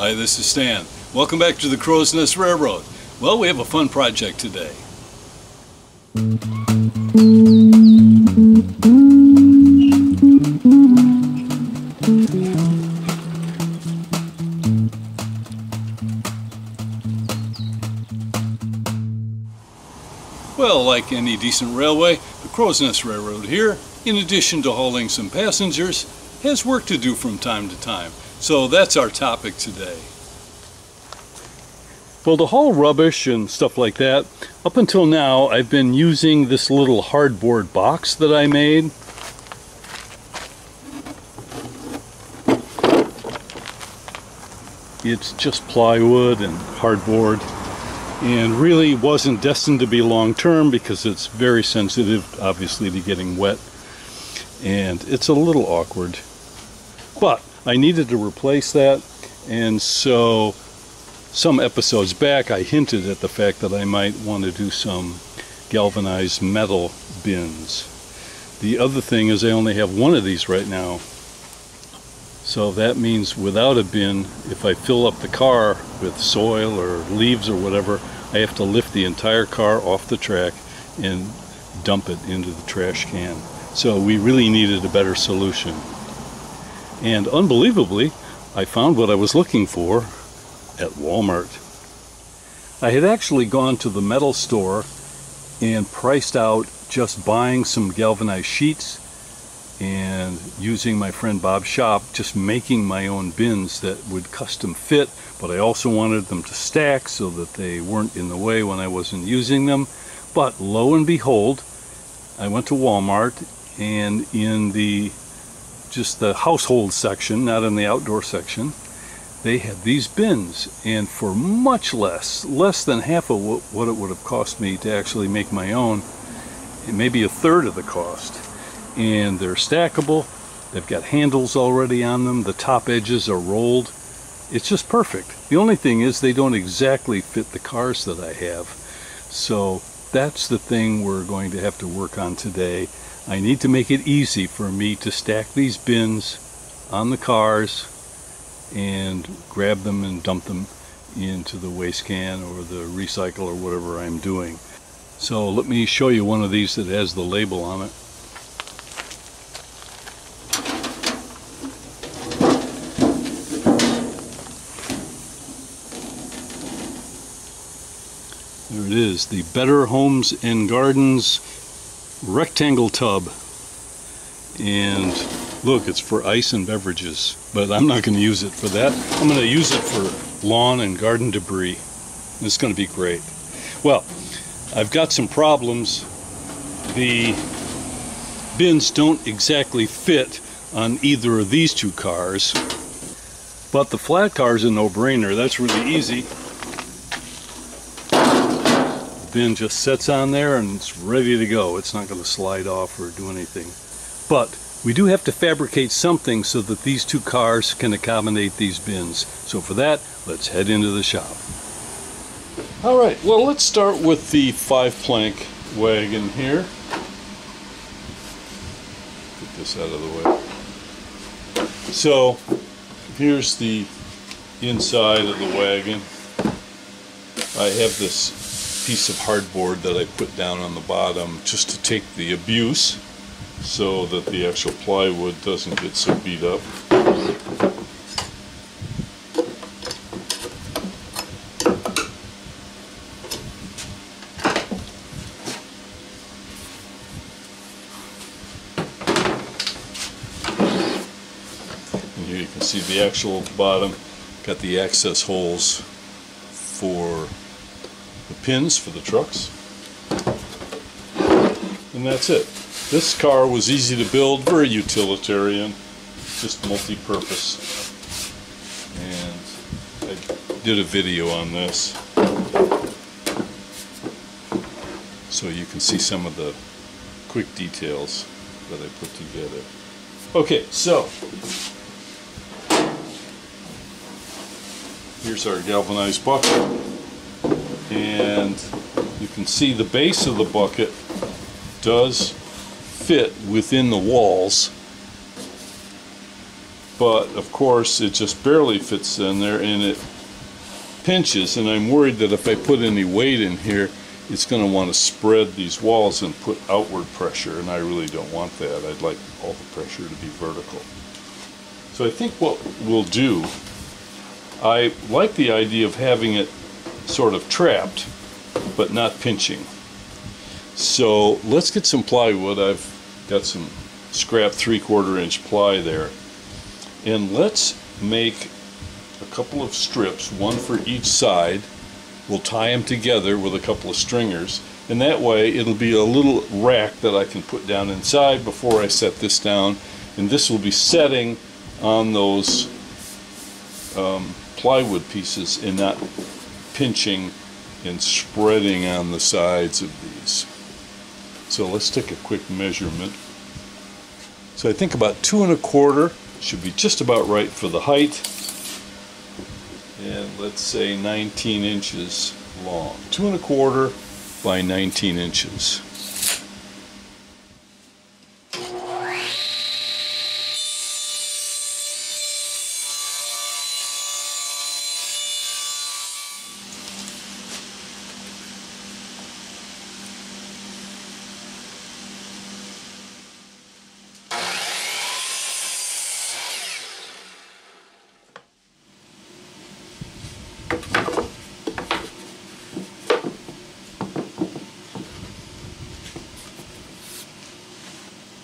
Hi, this is Stan. Welcome back to the Crow's Nest Railroad. Well, we have a fun project today. Well, like any decent railway, the Crow's Nest Railroad here, in addition to hauling some passengers, has work to do from time to time. So that's our topic today. Well, to haul rubbish and stuff like that, up until now I've been using this little hardboard box that I made. It's just plywood and hardboard, and really wasn't destined to be long-term because it's very sensitive, obviously, to getting wet, and it's a little awkward. But I needed to replace that, and so some episodes back I hinted at the fact that I might want to do some galvanized metal bins. The other thing is I only have one of these right now, so that means without a bin, if I fill up the car with soil or leaves or whatever, I have to lift the entire car off the track and dump it into the trash can. So we really needed a better solution. And unbelievably, I found what I was looking for at Walmart. I had actually gone to the metal store and priced out just buying some galvanized sheets and using my friend Bob's shop, just making my own bins that would custom fit, but I also wanted them to stack so that they weren't in the way when I wasn't using them. But lo and behold, I went to Walmart, and in the household section, not in the outdoor section, they had these bins, and for much less than half of what it would have cost me to actually make my own, and maybe a third of the cost. And they're stackable, they've got handles already on them, the top edges are rolled. It's just perfect. The only thing is they don't exactly fit the cars that I have. So that's the thing we're going to have to work on today. I need to make it easy for me to stack these bins on the cars and grab them and dump them into the waste can or the recycle or whatever I'm doing. So let me show you one of these that has the label on it. There it is, the Better Homes and Gardens rectangle tub. And look, it's for ice and beverages, but I'm not going to use it for that. I'm going to use it for lawn and garden debris. It's going to be great. Well, I've got some problems. The bins don't exactly fit on either of these two cars, but the flat car is a no-brainer. That's really easy. The bin just sits on there and it's ready to go. It's not going to slide off or do anything. But we do have to fabricate something so that these two cars can accommodate these bins. So for that, let's head into the shop. All right, well, let's start with the 5-plank wagon here. Get this out of the way. So here's the inside of the wagon. I have this piece of hardboard that I put down on the bottom just to take the abuse, so that the actual plywood doesn't get so beat up. And here you can see the actual bottom, got the access holes for the pins for the trucks. And that's it. This car was easy to build, very utilitarian, just multi-purpose. And I did a video on this, so you can see some of the quick details that I put together. Okay, so here's our galvanized bucket, and you can see the base of the bucket does fit within the walls, but of course it just barely fits in there and it pinches, and I'm worried that if I put any weight in here, it's going to want to spread these walls and put outward pressure, and I really don't want that. I'd like all the pressure to be vertical. So I think what we'll do, I like the idea of having it sort of trapped but not pinching. So let's get some plywood. I've got some scrap 3/4 inch ply there, and let's make a couple of strips, one for each side. We'll tie them together with a couple of stringers, and that way it'll be a little rack that I can put down inside before I set this down, and this will be setting on those plywood pieces and not pinching and spreading on the sides of these. So let's take a quick measurement. So I think about 2 1/4 should be just about right for the height, and let's say 19 inches long. 2 1/4 by 19 inches.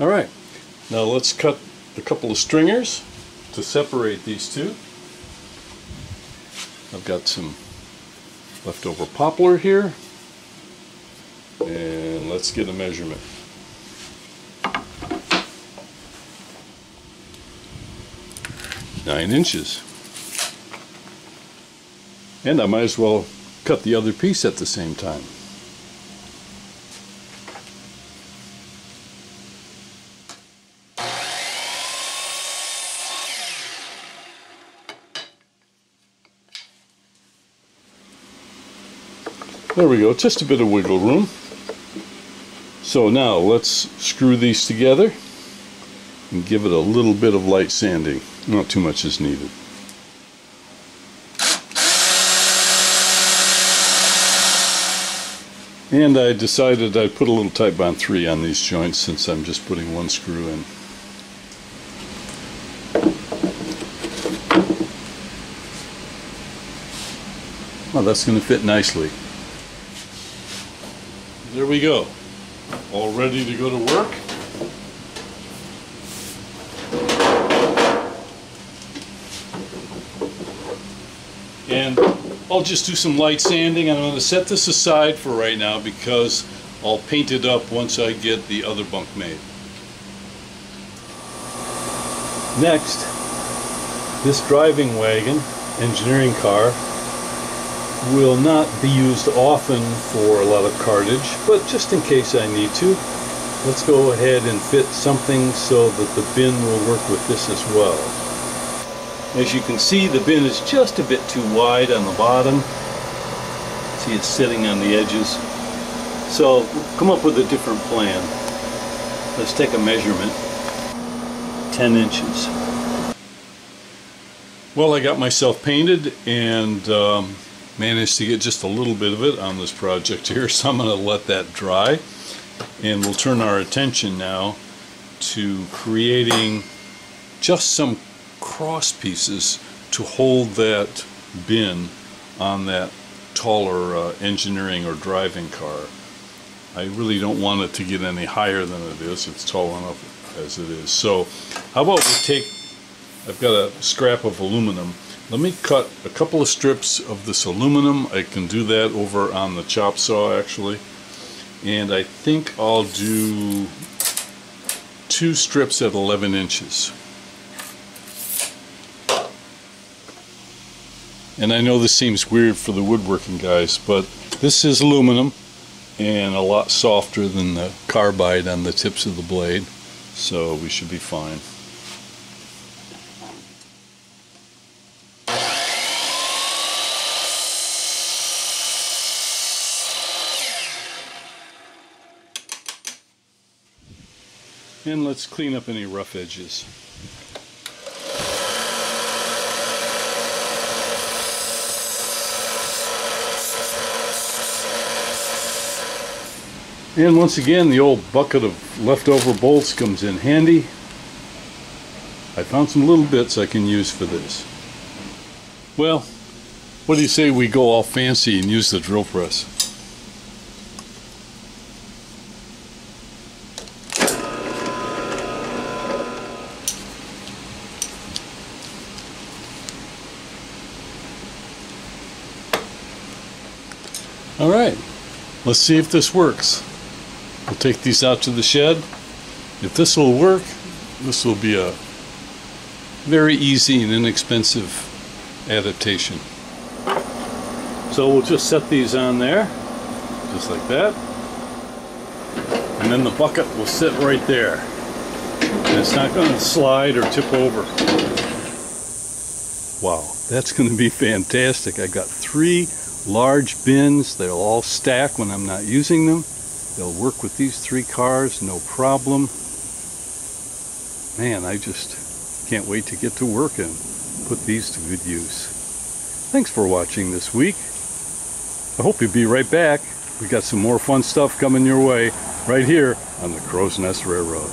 Alright, now let's cut a couple of stringers to separate these two. I've got some leftover poplar here, and let's get a measurement. Nine inches. And I might as well cut the other piece at the same time. There we go, just a bit of wiggle room. So now let's screw these together and give it a little bit of light sanding. Not too much is needed. And I decided I'd put a little Tite-Bond 3 on these joints since I'm just putting one screw in. Well, that's going to fit nicely. There we go, all ready to go to work. And I'll just do some light sanding. I'm going to set this aside for right now because I'll paint it up once I get the other bunk made. Next, this driving wagon, engineering car, will not be used often for a lot of cartage, but just in case I need to, let's go ahead and fit something so that the bin will work with this as well. As you can see, the bin is just a bit too wide on the bottom. See, it's sitting on the edges. So come up with a different plan. Let's take a measurement. 10 inches. Well, I got myself painted and managed to get just a little bit of it on this project here, so I'm going to let that dry, and we'll turn our attention now to creating just some cross pieces to hold that bin on that taller engineering or driving car. I really don't want it to get any higher than it is. It's tall enough as it is. So how about we take, I've got a scrap of aluminum. Let me cut a couple of strips of this aluminum. I can do that over on the chop saw actually. And I think I'll do 2 strips at 11 inches. And I know this seems weird for the woodworking guys, but this is aluminum and a lot softer than the carbide on the tips of the blade, so we should be fine. And let's clean up any rough edges. And once again, the old bucket of leftover bolts comes in handy. I found some little bits I can use for this. Well, what do you say we go all fancy and use the drill press? All right, let's see if this works. We'll take these out to the shed. If this will work, this will be a very easy and inexpensive adaptation. So we'll just set these on there, just like that. And then the bucket will sit right there. And it's not going to slide or tip over. Wow, that's going to be fantastic. I got 3 large bins. They'll all stack when I'm not using them. They'll work with these 3 cars, no problem. Man, I just can't wait to get to work and put these to good use. Thanks for watching this week. I hope you'll be right back. We got some more fun stuff coming your way right here on the Crow's Nest Railroad.